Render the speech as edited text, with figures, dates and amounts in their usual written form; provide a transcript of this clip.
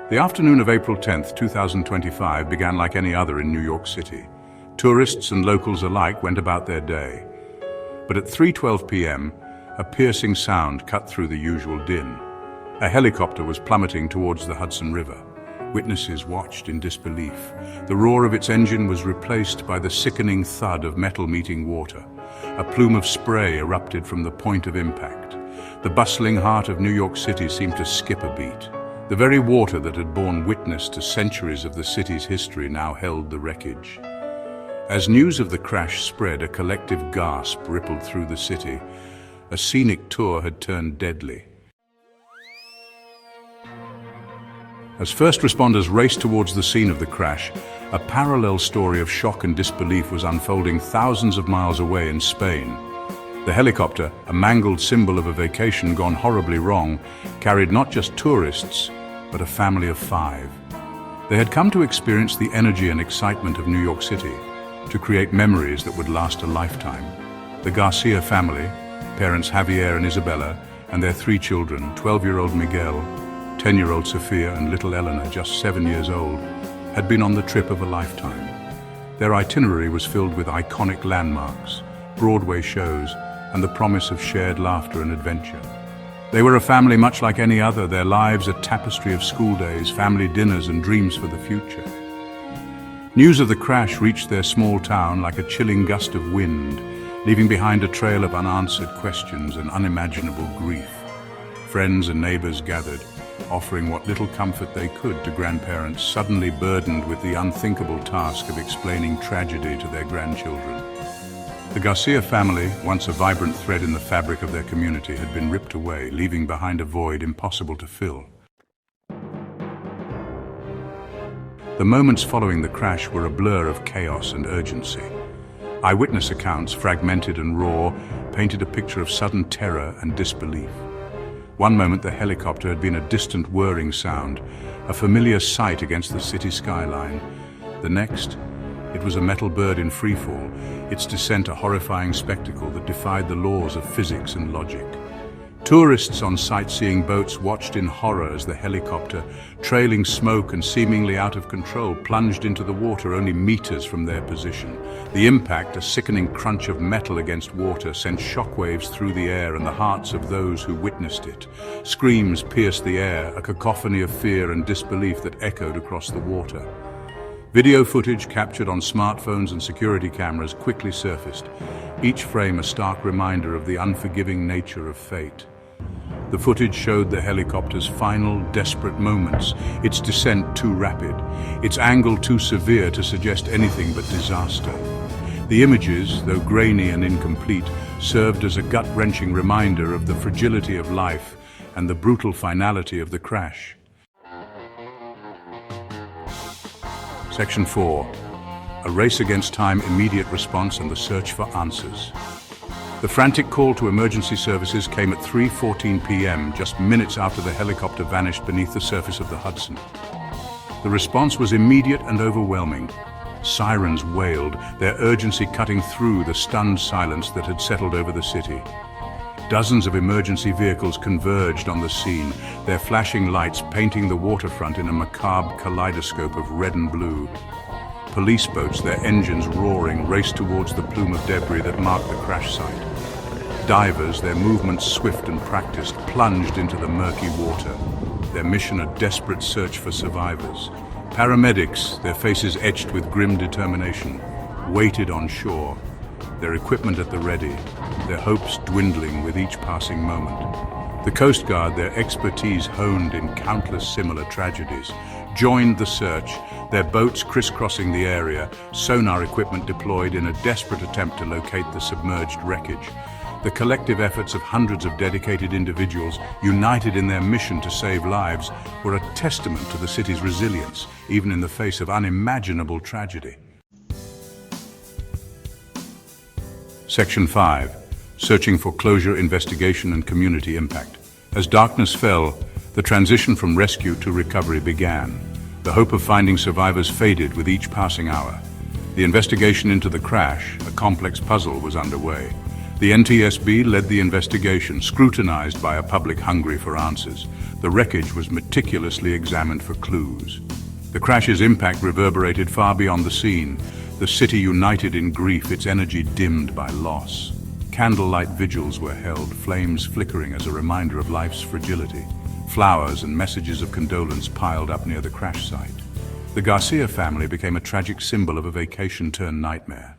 The afternoon of April 10th, 2025 began like any other in New York City. Tourists and locals alike went about their day. But at 3:12 p.m., a piercing sound cut through the usual din. A helicopter was plummeting towards the Hudson River. Witnesses watched in disbelief. The roar of its engine was replaced by the sickening thud of metal meeting water. A plume of spray erupted from the point of impact. The bustling heart of New York City seemed to skip a beat. The very water that had borne witness to centuries of the city's history now held the wreckage. As news of the crash spread, a collective gasp rippled through the city. A scenic tour had turned deadly. As first responders raced towards the scene of the crash, a parallel story of shock and disbelief was unfolding thousands of miles away in Spain. The helicopter, a mangled symbol of a vacation gone horribly wrong, carried not just tourists, but a family of 5. They had come to experience the energy and excitement of New York City, to create memories that would last a lifetime. The Garcia family, parents Javier and Isabella, and their 3 children, 12-year-old Miguel, 10-year-old Sophia, and little Eleanor, just 7 years old, had been on the trip of a lifetime. Their itinerary was filled with iconic landmarks, Broadway shows, and the promise of shared laughter and adventure. They were a family much like any other, their lives a tapestry of school days, family dinners, and dreams for the future. News of the crash reached their small town like a chilling gust of wind, leaving behind a trail of unanswered questions and unimaginable grief. Friends and neighbors gathered, offering what little comfort they could to grandparents suddenly burdened with the unthinkable task of explaining tragedy to their grandchildren. The Garcia family, once a vibrant thread in the fabric of their community, had been ripped away, leaving behind a void impossible to fill. The moments following the crash were a blur of chaos and urgency. Eyewitness accounts, fragmented and raw, painted a picture of sudden terror and disbelief. One moment the helicopter had been a distant whirring sound, a familiar sight against the city skyline. The next, it was a metal bird in freefall, its descent a horrifying spectacle that defied the laws of physics and logic. Tourists on sightseeing boats watched in horror as the helicopter, trailing smoke and seemingly out of control, plunged into the water only meters from their position. The impact, a sickening crunch of metal against water, sent shockwaves through the air and the hearts of those who witnessed it. Screams pierced the air, a cacophony of fear and disbelief that echoed across the water. Video footage captured on smartphones and security cameras quickly surfaced, each frame a stark reminder of the unforgiving nature of fate. The footage showed the helicopter's final, desperate moments, its descent too rapid, its angle too severe to suggest anything but disaster. The images, though grainy and incomplete, served as a gut-wrenching reminder of the fragility of life and the brutal finality of the crash. Section 4. A race against time, immediate response, and the search for answers. The frantic call to emergency services came at 3:14 p.m., just minutes after the helicopter vanished beneath the surface of the Hudson. The response was immediate and overwhelming. Sirens wailed, their urgency cutting through the stunned silence that had settled over the city. Dozens of emergency vehicles converged on the scene, their flashing lights painting the waterfront in a macabre kaleidoscope of red and blue. Police boats, their engines roaring, raced towards the plume of debris that marked the crash site. Divers, their movements swift and practiced, plunged into the murky water, their mission a desperate search for survivors. Paramedics, their faces etched with grim determination, waited on shore, their equipment at the ready, their hopes dwindling with each passing moment. The Coast Guard, their expertise honed in countless similar tragedies, joined the search, their boats crisscrossing the area, sonar equipment deployed in a desperate attempt to locate the submerged wreckage. The collective efforts of hundreds of dedicated individuals, united in their mission to save lives, were a testament to the city's resilience, even in the face of unimaginable tragedy. Section 5. Searching for closure, investigation, and community impact. As darkness fell, the transition from rescue to recovery began. The hope of finding survivors faded with each passing hour. The investigation into the crash, a complex puzzle, was underway. The NTSB led the investigation, scrutinized by a public hungry for answers. The wreckage was meticulously examined for clues. The crash's impact reverberated far beyond the scene, the city united in grief, its energy dimmed by loss. Candlelight vigils were held, flames flickering as a reminder of life's fragility. Flowers and messages of condolence piled up near the crash site. The Garcia family became a tragic symbol of a vacation-turned nightmare.